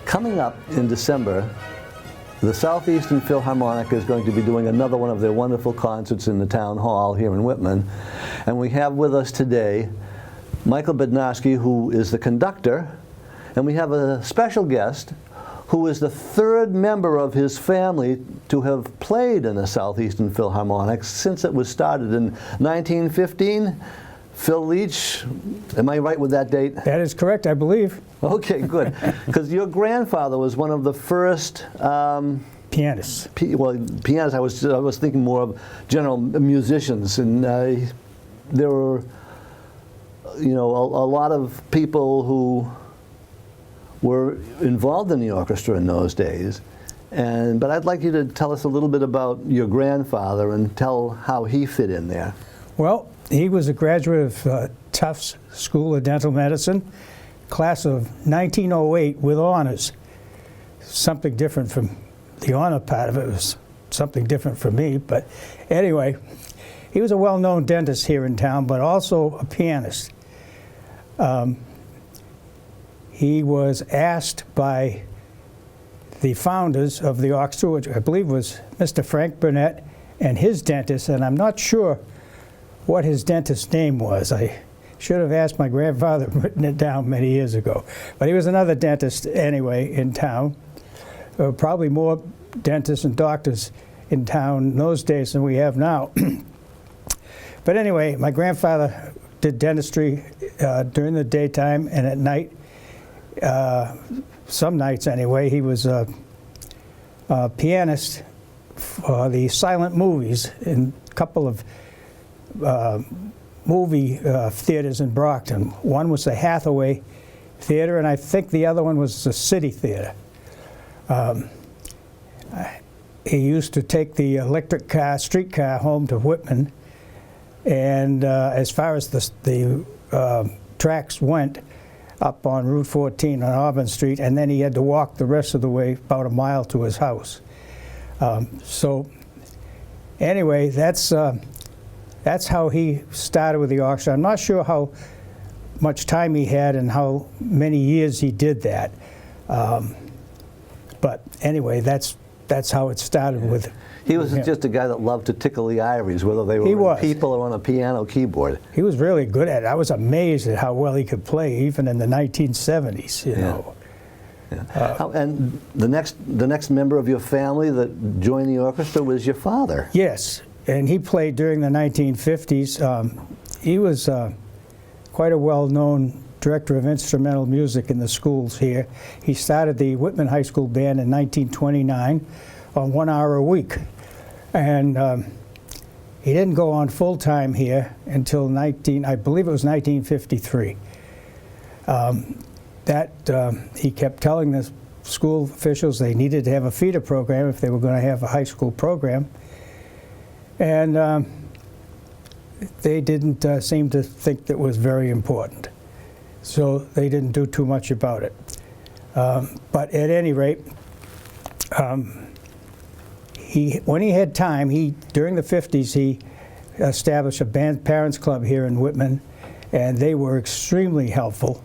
Coming up in December, the Southeastern Philharmonic is going to be doing another one of their wonderful concerts in the town hall here in Whitman. And we have with us today Michael Bednarsky, who is the conductor, and we have a special guest who is the third member of his family to have played in the Southeastern Philharmonic since it was started in 1915. Phil Leach, am I right with that date? That is correct, I believe. Okay, good. Because your grandfather was one of the first pianists. Pianists. I was thinking more of general musicians, and there were, you know, a lot of people who were involved in the orchestra in those days. But I'd like you to tell us a little bit about your grandfather and tell how he fit in there. Well, he was a graduate of Tufts School of Dental Medicine, class of 1908 with honors. Something different from the honor part of it. It was something different for me, but anyway, he was a well-known dentist here in town, but also a pianist. He was asked by the founders of the orchestra, which I believe was Mr. Frank Burnett and his dentist, and I'm not sure what his dentist's name was. I should have asked my grandfather and written it down many years ago. But he was another dentist anyway in town. There were probably more dentists and doctors in town in those days than we have now. But anyway, my grandfather did dentistry during the daytime and at night. Some nights anyway. He was a pianist for the silent movies in a couple of movie theaters in Brockton. One was the Hathaway Theater, and I think the other one was the City Theater. He used to take the electric car, streetcar home to Whitman, and as far as the tracks went, up on Route 14 on Auburn Street, and then he had to walk the rest of the way about a mile to his house. So anyway, that's how he started with the orchestra. I'm not sure how much time he had and how many years he did that. But anyway, that's how it started with him. He was just a guy that loved to tickle the ivories, whether they were people or on a piano keyboard. He was really good at it. I was amazed at how well he could play, even in the 1970s, you know. Yeah. And the next member of your family that joined the orchestra was your father. Yes, and he played during the 1950s. He was quite a well-known director of instrumental music in the schools here. He started the Whitman High School Band in 1929 on 1 hour a week. And he didn't go on full-time here until I believe it was 1953. He kept telling the school officials they needed to have a feeder program if they were going to have a high school program. And they didn't seem to think that was very important. So they didn't do too much about it. But at any rate, when he had time, during the 50s, he established a band parents club here in Whitman, and they were extremely helpful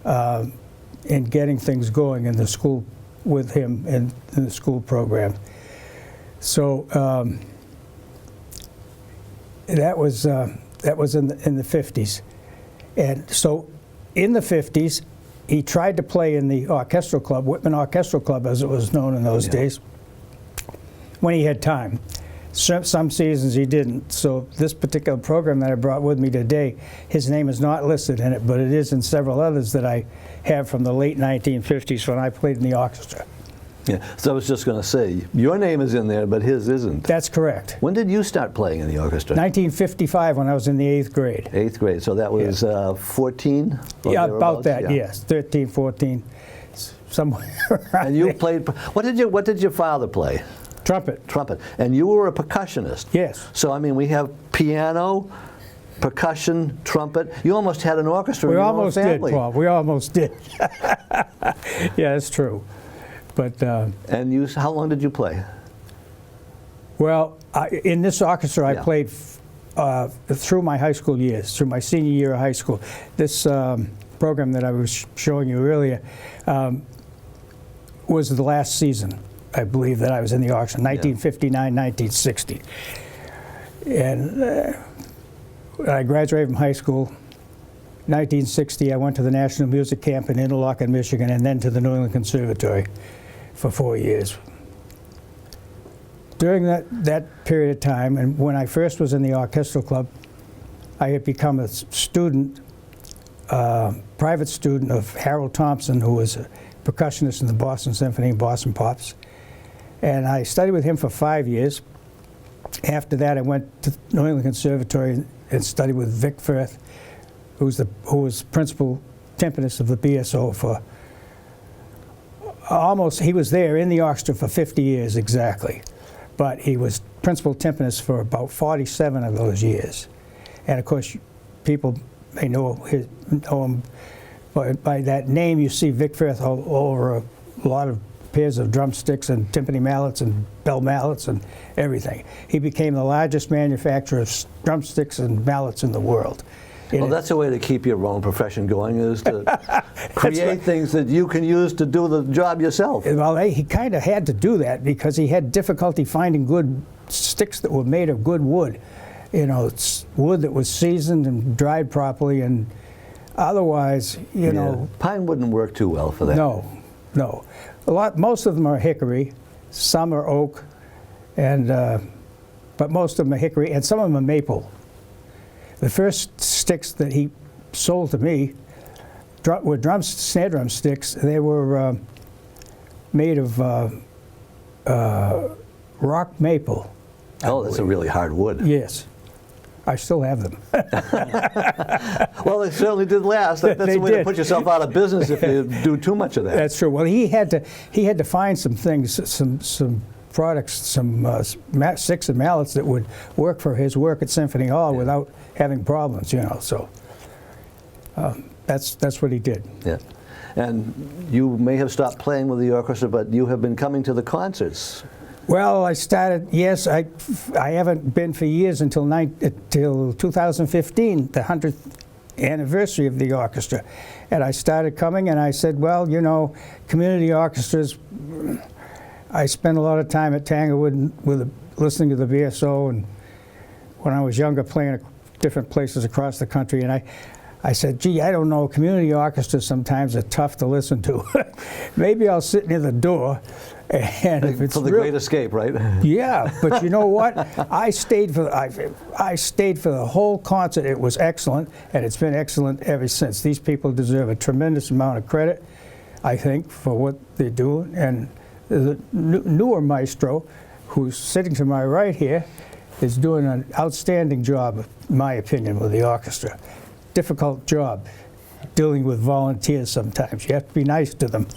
in getting things going in the school with him and in the school program. So that was in the 50s, and so in the 50s, he tried to play in the orchestral club, Whitman Orchestral Club, as it was known in those days, when he had time. Some seasons he didn't. So this particular program that I brought with me today, his name is not listed in it, but it is in several others that I have from the late 1950s when I played in the orchestra. Yeah, so I was just going to say, your name is in there, but his isn't. That's correct. When did you start playing in the orchestra? 1955, when I was in the 8th grade. 8th grade, so that was 14? Yeah, about that, yes. 13, 14, somewhere around And you there. played, what did your father play? Trumpet. Trumpet. And you were a percussionist. Yes. So, I mean, we have piano, percussion, trumpet. You almost had an orchestra in your own family. We almost did, Paul. We almost did. Yeah, that's true. But and how long did you play? Well, in this orchestra, I Yeah. played through my high school years, through my senior year of high school. This program that I was showing you earlier, was the last season, I believe, that I was in the orchestra, 1959, 1960. And I graduated from high school. 1960, I went to the National Music Camp in Interlochen, Michigan, and then to the New England Conservatory for 4 years. During that period of time, and when I first was in the orchestral club, I had become a student, private student of Harold Thompson, who was a percussionist in the Boston Symphony and Boston Pops. And I studied with him for 5 years. After that, I went to New England Conservatory and studied with Vic Firth, who was principal timpanist of the BSO for he was there in the orchestra for 50 years exactly. But he was principal timpanist for about 47 of those years. And of course, people may know him by that name. You see Vic Firth all over a lot of pairs of drumsticks and timpani mallets and bell mallets and everything. He became the largest manufacturer of drumsticks and mallets in the world. Well, that's a way to keep your own profession going, is to create things that you can use to do the job yourself. Well, he kind of had to do that because he had difficulty finding good sticks that were made of good wood. You know, it's wood that was seasoned and dried properly, and otherwise, you know... Pine wouldn't work too well for that. No. Most of them are hickory, some are oak, and but most of them are hickory, and some of them are maple. The first sticks that he sold to me were snare drum sticks. They were made of rock maple. Oh, that's a really hard wood. Yes. I still have them. Well, they certainly did last. That's a way to put yourself out of business if you do too much of that. That's true. Well, he had to find some things, some products, some sticks and mallets that would work for his work at Symphony Hall without having problems, you know. So that's what he did. Yeah. And you may have stopped playing with the orchestra, but you have been coming to the concerts. Well, I started, yes, I haven't been for years until 2015, the 100th anniversary of the orchestra. And I started coming, and I said, well, you know, community orchestras, I spent a lot of time at Tanglewood listening to the BSO, and when I was younger, playing at different places across the country, and I said, gee, I don't know, community orchestras sometimes are tough to listen to. Maybe I'll sit near the door, and if it's for the Great Escape, right? Yeah, but you know what? I stayed for the whole concert. It was excellent, and it's been excellent ever since. These people deserve a tremendous amount of credit, I think, for what they do. And the newer maestro, who's sitting to my right here, is doing an outstanding job, in my opinion, with the orchestra. Difficult job, dealing with volunteers sometimes. You have to be nice to them.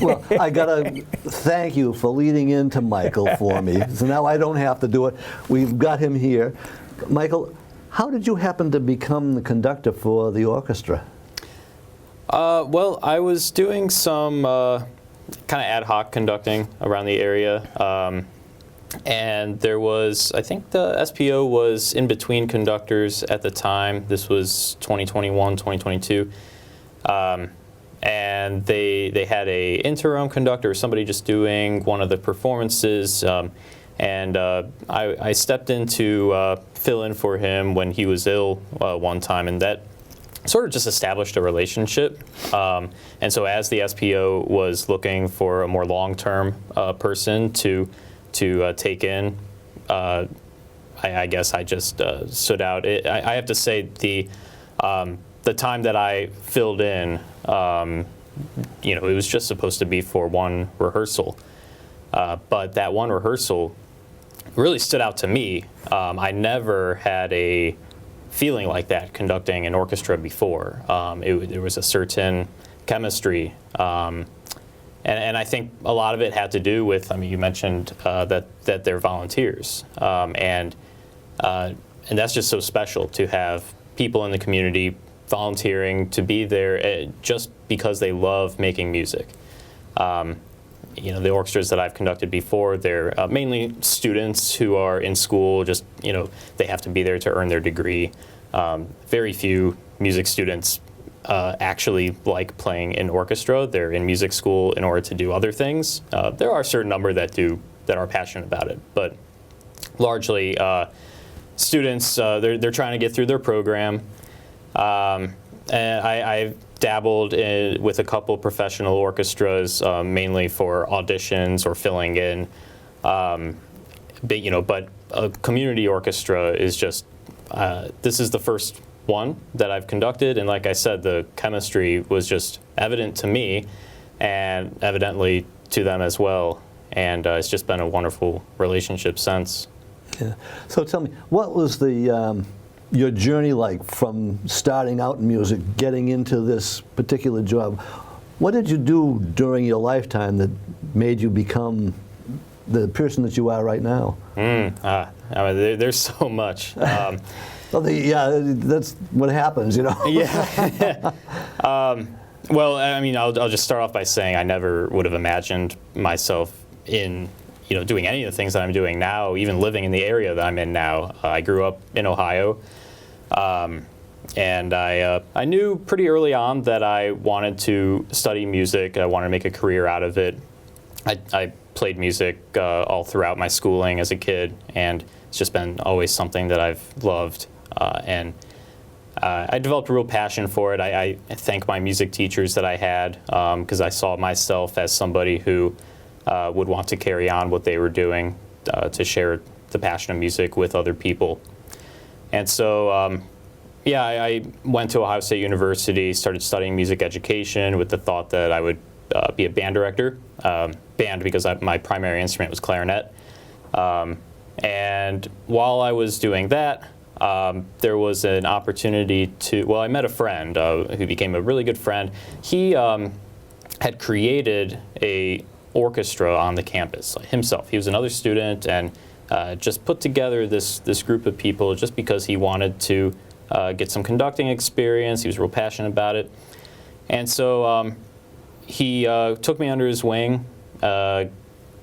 Well, I gotta thank you for leading into Michael for me. So now I don't have to do it. We've got him here. Michael, how did you happen to become the conductor for the orchestra? Well, I was doing some kind of ad hoc conducting around the area. And there was, I think the SPO was in between conductors at the time. This was 2021, 2022. And they had a interim conductor, somebody just doing one of the performances. And I stepped in to fill in for him when he was ill one time, and that sort of just established a relationship. And so as the SPO was looking for a more long-term person to take in, I guess I just stood out. I have to say the time that I filled in, you know, it was just supposed to be for one rehearsal, but that one rehearsal really stood out to me. I never had a feeling like that conducting an orchestra before. There was a certain chemistry. And I think a lot of it had to do with, I mean, you mentioned that they're volunteers. And that's just so special to have people in the community volunteering to be there just because they love making music. You know, the orchestras that I've conducted before, they're mainly students who are in school, just, you know, they have to be there to earn their degree. Very few music students actually like playing in orchestra. They're in music school in order to do other things. There are a certain number that are passionate about it, but largely students, they're trying to get through their program. And I've dabbled with a couple professional orchestras, mainly for auditions or filling in. But a community orchestra is just, this is the first one that I've conducted, and like I said, the chemistry was just evident to me and evidently to them as well, and it's just been a wonderful relationship since. Yeah. So tell me, what was your journey like from starting out in music, getting into this particular job? What did you do during your lifetime that made you become the person that you are right now? There's so much. Yeah, that's what happens, you know. Yeah. Well, I mean, I'll just start off by saying I never would have imagined myself in, doing any of the things that I'm doing now, even living in the area that I'm in now. I grew up in Ohio, and I knew pretty early on that I wanted to study music. I wanted to make a career out of it. I played music all throughout my schooling as a kid, and it's just been always something that I've loved. And I developed a real passion for it. I thank my music teachers that I had, because I saw myself as somebody who would want to carry on what they were doing, to share the passion of music with other people. And so, I went to Ohio State University, started studying music education with the thought that I would be a band director. Band because my primary instrument was clarinet. And while I was doing that, there was an opportunity I met a friend who became a really good friend. He had created a orchestra on the campus himself. He was another student and just put together this group of people just because he wanted to get some conducting experience. He was real passionate about it. And so he took me under his wing,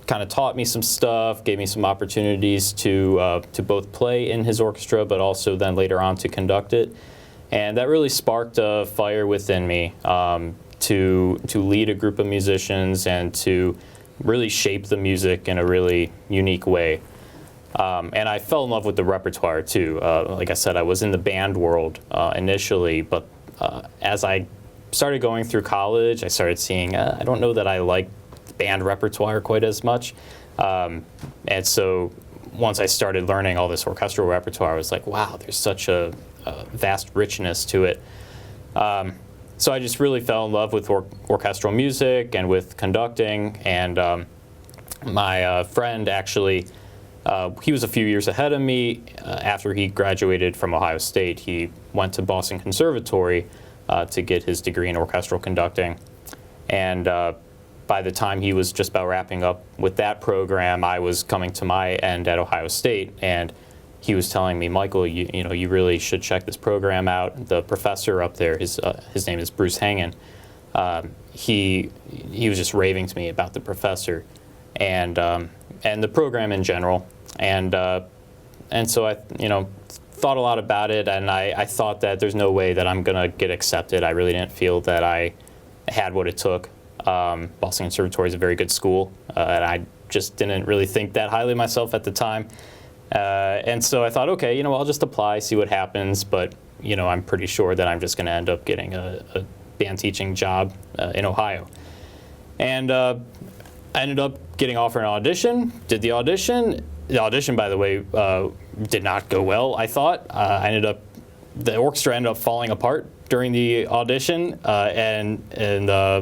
kind of taught me some stuff, gave me some opportunities to both play in his orchestra, but also then later on to conduct it. And that really sparked a fire within me to lead a group of musicians and to really shape the music in a really unique way. And I fell in love with the repertoire too. Like I said, I was in the band world initially, but as I started going through college, I started seeing, I don't know that I like band repertoire quite as much. And so once I started learning all this orchestral repertoire, I was like, wow, there's such a vast richness to it. So I just really fell in love with orchestral music and with conducting. And my friend actually, he was a few years ahead of me. After he graduated from Ohio State, he went to Boston Conservatory to get his degree in orchestral conducting. And by the time he was just about wrapping up with that program, I was coming to my end at Ohio State, and he was telling me, Michael, you really should check this program out. The professor up there, his name is Bruce Hangen. He was just raving to me about the professor and the program in general, and so I thought a lot about it, and I thought that there's no way that I'm gonna get accepted. I really didn't feel that I had what it took. Boston Conservatory is a very good school, and I just didn't really think that highly of myself at the time. And so I thought, okay, I'll just apply, see what happens, but I'm pretty sure that I'm just going to end up getting a band teaching job in Ohio. And I ended up getting offered an audition, did the audition. The audition, by the way, did not go well, I thought. The orchestra ended up falling apart during the audition, and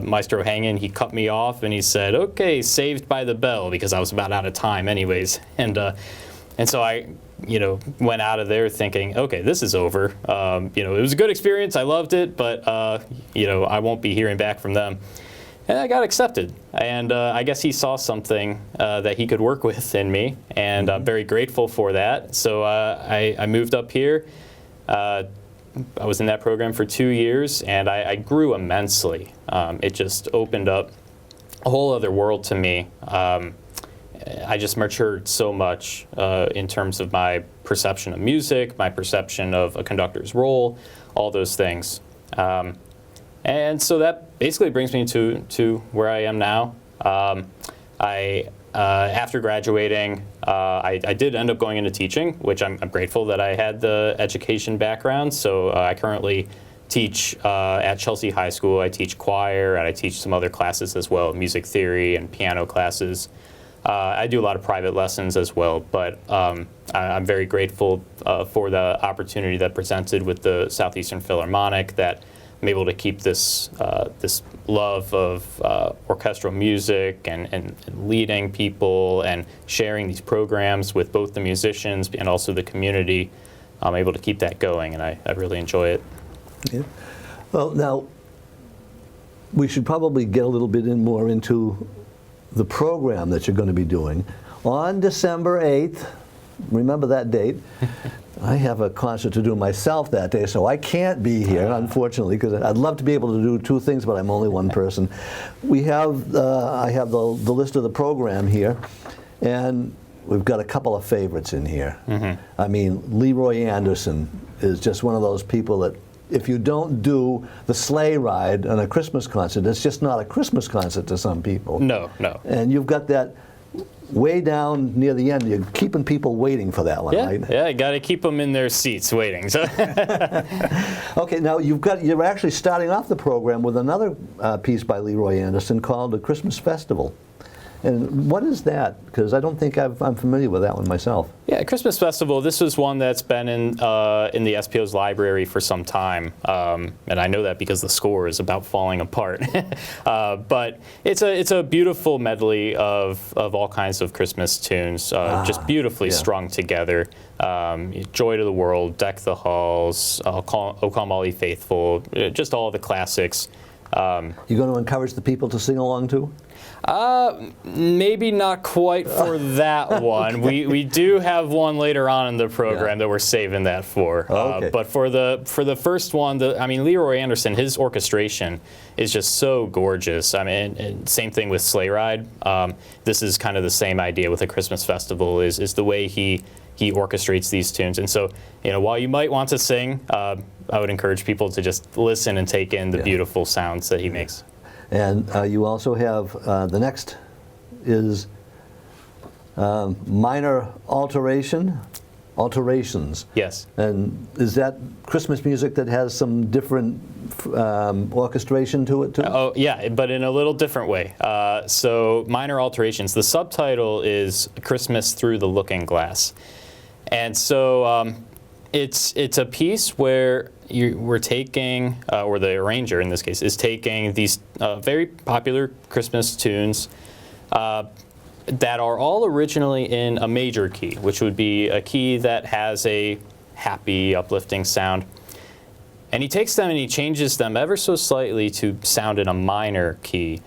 Maestro Hangen, he cut me off and he said, okay, saved by the bell, because I was about out of time anyways. And so I went out of there thinking, okay, this is over. It was a good experience, I loved it, but I won't be hearing back from them. And I got accepted, and I guess he saw something that he could work with in me, and I'm very grateful for that. So I moved up here. I was in that program for 2 years, and I grew immensely. It just opened up a whole other world to me. I just matured so much in terms of my perception of music, my perception of a conductor's role, all those things. And so that basically brings me to where I am now. After graduating, I did end up going into teaching, which I'm grateful that I had the education background. So I currently teach at Chelsea High School. I teach choir, and I teach some other classes as well, music theory and piano classes. I do a lot of private lessons as well, but I'm very grateful for the opportunity that presented with the Southeastern Philharmonic, that I'm able to keep this this love of orchestral music and leading people and sharing these programs with both the musicians and also the community. I'm able to keep that going, and I really enjoy it. Yeah. Well, now, we should probably get a little bit more into the program that you're going to be doing. On December 8th, remember that date, I have a concert to do myself that day, so I can't be here, unfortunately, because I'd love to be able to do two things, but I'm only one person. We have, I have the list of the program here, and we've got a couple of favorites in here. I mean, Leroy Anderson is just one of those people that, if you don't do the sleigh ride on a Christmas concert, it's just not a Christmas concert to some people. No. And you've got that way down near the end. You're keeping people waiting for that one, right? Yeah, you got to keep them in their seats waiting. So. Okay, now you're actually starting off the program with another piece by Leroy Anderson called The Christmas Festival. And what is that? Because I don't think I'm familiar with that one myself. Yeah, Christmas Festival, this was one that's been in the SPO's library for some time. And I know that because the score is about falling apart. But it's a beautiful medley of all kinds of Christmas tunes, just beautifully strung together. Joy to the World, Deck the Halls, O Come All Ye Faithful, just all the classics. You going to encourage the people to sing along too? Maybe not quite for that one. Okay. We do have one later on in the program that we're saving that for. Okay. But for the first one, I mean, Leroy Anderson, his orchestration is just so gorgeous. I mean, and same thing with Sleigh Ride. This is kind of the same idea with a Christmas festival, is the way he orchestrates these tunes. And so, while you might want to sing, I would encourage people to just listen and take in the beautiful sounds that he makes. And you also have, the next is Minor Alterations. Yes. And is that Christmas music that has some different orchestration to it too? Oh, yeah, but in a little different way. So Minor Alterations, the subtitle is Christmas Through the Looking Glass. And so it's a piece where we're taking, or the arranger in this case, is taking these very popular Christmas tunes that are all originally in a major key, which would be a key that has a happy, uplifting sound. And he takes them and he changes them ever so slightly to sound in a minor key,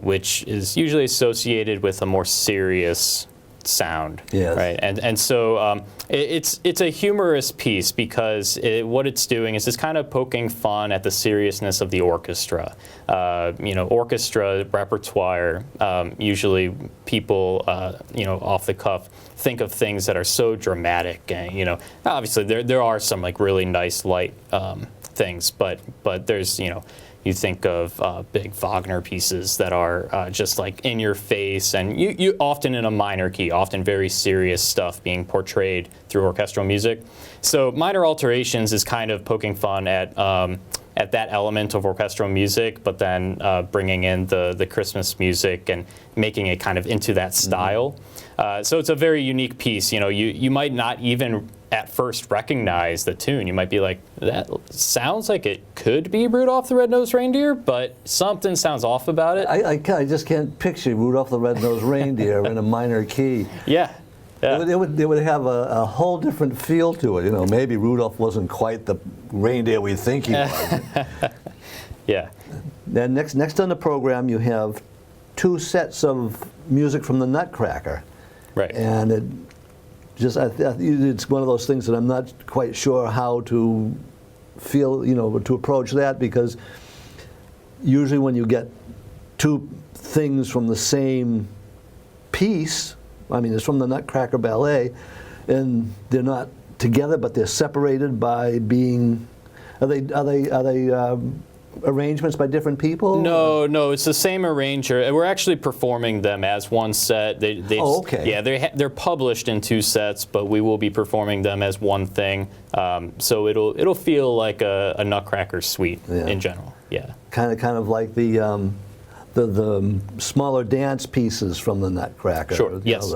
which is usually associated with a more serious sound, right? And so it's a humorous piece because what it's doing is it's kind of poking fun at the seriousness of the orchestra. Orchestra repertoire, usually people, off the cuff think of things that are so dramatic, and obviously there are some like really nice light things, but there's you think of big Wagner pieces that are just like in your face, and you often in a minor key, often very serious stuff being portrayed through orchestral music. So Minor Alterations is kind of poking fun at that element of orchestral music, but then bringing in the Christmas music and making it kind of into that style. So it's a very unique piece. You might not even at first recognize the tune. You might be like, that sounds like it could be Rudolph the Red-Nosed Reindeer, but something sounds off about it. I just can't picture Rudolph the Red-Nosed Reindeer in a minor key. Yeah. It would have a whole different feel to it. Maybe Rudolph wasn't quite the reindeer we think he was. Yeah. Then next on the program, you have two sets of music from the Nutcracker. Right. And it's one of those things that I'm not quite sure how to feel, to approach that, because usually when you get two things from the same piece, I mean, it's from the Nutcracker Ballet, and they're not together, but they're separated by being. Are they arrangements by different people? No, it's the same arranger. We're actually performing them as one set. Oh, okay. Yeah, they're published in 2 sets, but we will be performing them as one thing. So it'll feel like a Nutcracker suite in general. Yeah. Kind of like the smaller dance pieces from the Nutcracker. Sure. Yes.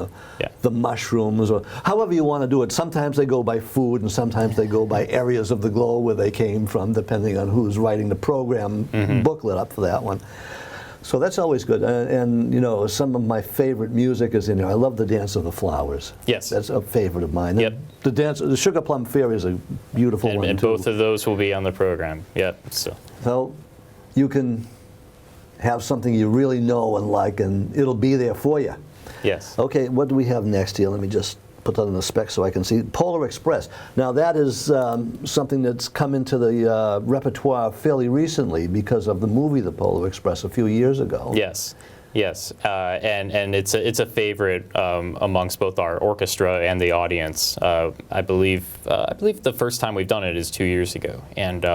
The mushrooms, or however you want to do it. Sometimes they go by food, and sometimes they go by areas of the globe where they came from, depending on who's writing the program booklet up for that one. So that's always good. And you know, some of my favorite music is in there. I love the Dance of the Flowers. Yes. That's a favorite of mine. Yep. The Sugar Plum Fairy is a beautiful one And too. both of those will be on the program. Yep. So you can have something you really know and like, and it'll be there for you. Yes. Okay, what do we have next here? Let me just put that in the spec so I can see. Polar Express. Now that is something that's come into the repertoire fairly recently because of the movie The Polar Express a few years ago. Yes. And it's a favorite amongst both our orchestra and the audience. I believe the first time we've done it is 2 years ago, and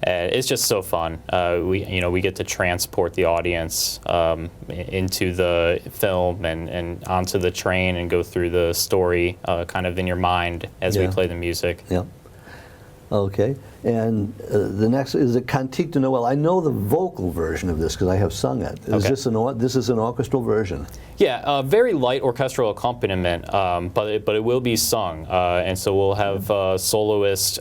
it's just so fun. We get to transport the audience into the film and onto the train and go through the story kind of in your mind as we play the music. Yeah. Okay. And the next is the Cantique de Noël. I know the vocal version of this because I have sung it. Is this this is an orchestral version? Yeah, very light orchestral accompaniment, but it will be sung, and so we'll have soloists.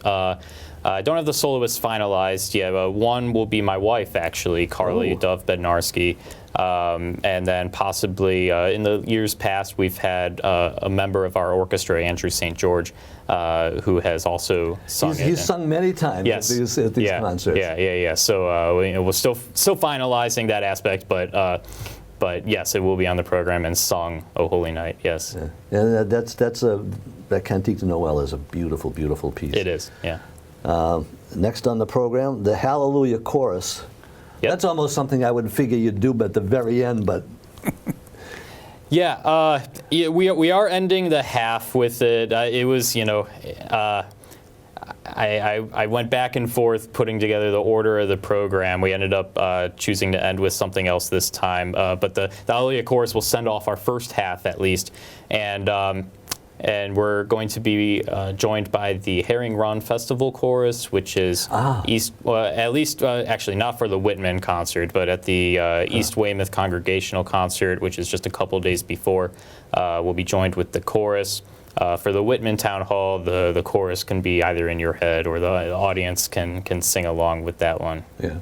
I don't have the soloists finalized yet. One will be my wife, actually, Carly Dove Bednarsky. And then possibly in the years past, we've had a member of our orchestra, Andrew St. George, who has also sung it. He's sung many times at these concerts. Yeah. So we're still finalizing that aspect, but yes, it will be on the program and sung "O Holy Night." Yes. Yeah. And that Cantique de Noël is a beautiful, beautiful piece. It is. Yeah. Next on the program, the Hallelujah Chorus. Yep. That's almost something I would figure you'd do at the very end, but... we are ending the half with it. It was, I went back and forth putting together the order of the program. We ended up choosing to end with something else this time, but the Hallelujah Chorus will send off our first half at least, and we're going to be joined by the Herring Run Festival Chorus, which is actually not for the Whitman concert, but at the East Weymouth Congregational Concert, which is just a couple days before. We'll be joined with the chorus. For the Whitman Town Hall, the chorus can be either in your head or the audience can sing along with that one. Yeah.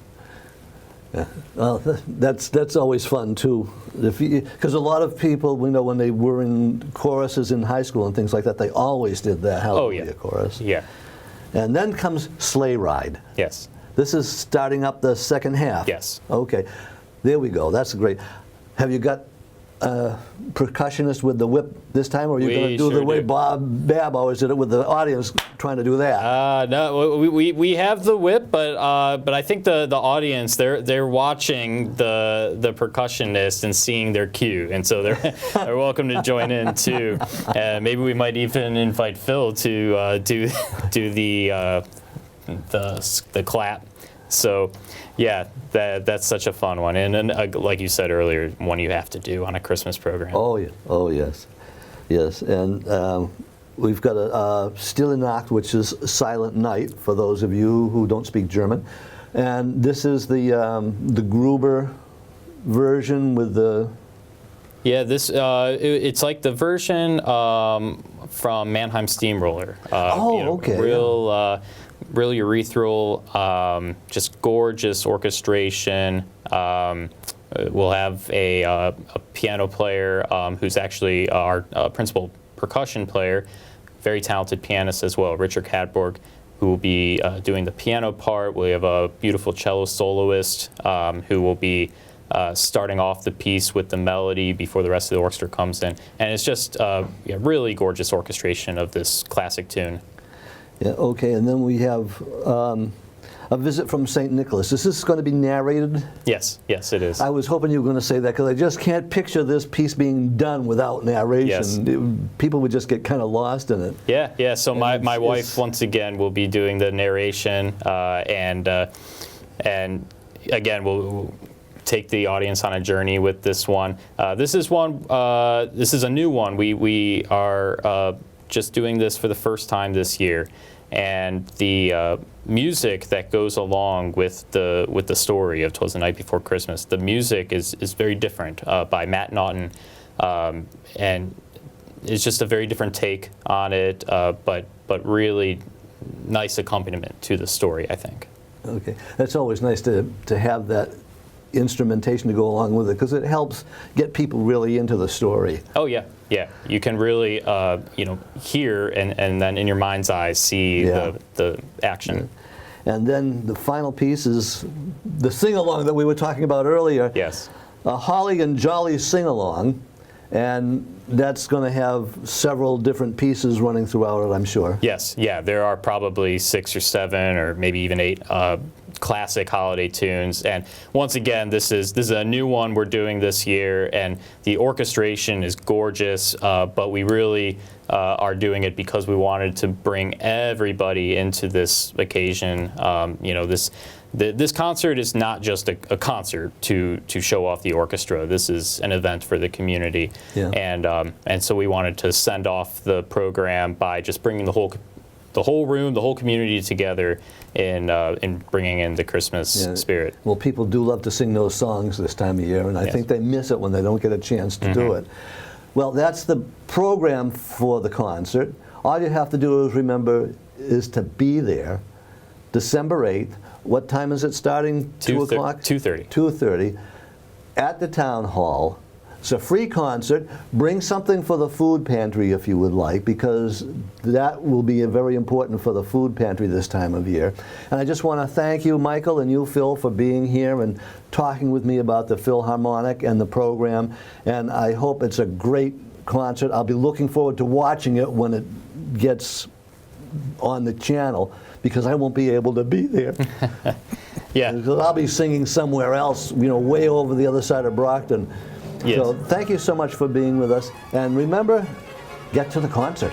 Yeah. Well, that's always fun too, because a lot of people, when they were in choruses in high school and things like that, they always did that Hallelujah chorus. Yeah. And then comes Sleigh Ride. Yes. This is starting up the second half. Yes. Okay, there we go. That's great. Have you got a percussionist with the whip this time, or are you going to do the way Bob Babb always did it with the audience trying to do that? No, we have the whip, but I think the audience they're watching the percussionist and seeing their cue, and so they're welcome to join in too. Maybe we might even invite Phil to do the clap. So. Yeah, that's such a fun one, and like you said earlier, one you have to do on a Christmas program. Oh yeah, oh yes, and we've got a Stille Nacht, which is Silent Night for those of you who don't speak German, and this is the Gruber version with the. Yeah, it's like the version from Mannheim Steamroller. Okay. Real urethral, just gorgeous orchestration. We'll have a piano player who's actually our principal percussion player, very talented pianist as well, Richard Cadborg, who will be doing the piano part. We have a beautiful cello soloist who will be starting off the piece with the melody before the rest of the orchestra comes in. And it's just really gorgeous orchestration of this classic tune. Yeah, okay, and then we have a visit from St. Nicholas. Is this going to be narrated? Yes, it is. I was hoping you were going to say that because I just can't picture this piece being done without narration. Yes. People would just get kind of lost in it. Yeah. So my wife, once again, will be doing the narration, and And again, we'll take the audience on a journey with this one. This is a new one. We are just doing this for the first time this year, and the music that goes along with the story of "'Twas the Night Before Christmas," the music is very different by Matt Naughton, and it's just a very different take on it, but really nice accompaniment to the story, I think. Okay, that's always nice to have that instrumentation to go along with it, because it helps get people really into the story. Oh yeah, yeah. You can really hear and then in your mind's eye see the action. And then the final piece is the sing-along that we were talking about earlier. Yes. A Holly and Jolly sing-along, and that's going to have several different pieces running throughout it, I'm sure. Yes, yeah. There are probably 6 or 7 or maybe even 8 classic holiday tunes, and once again, this is a new one we're doing this year, and the orchestration is gorgeous, but we really are doing it because we wanted to bring everybody into this occasion. This concert is not just a concert to show off the orchestra. This is an event for the community, and so we wanted to send off the program by just bringing the whole room, the whole community together in bringing in the Christmas spirit. Well, people do love to sing those songs this time of year, and I think they miss it when they don't get a chance to do it. Well, that's the program for the concert. All you have to do is remember is to be there, December 8th. What time is it starting? 2 o'clock? 2:30. 2:30 at the town hall. It's a free concert. Bring something for the food pantry if you would like, because that will be very important for the food pantry this time of year. And I just want to thank you, Michael, and you, Phil, for being here and talking with me about the Philharmonic and the program. And I hope it's a great concert. I'll be looking forward to watching it when it gets on the channel, because I won't be able to be there. Yeah. Because I'll be singing somewhere else, way over the other side of Brockton. Yes. So thank you so much for being with us. And remember, get to the concert.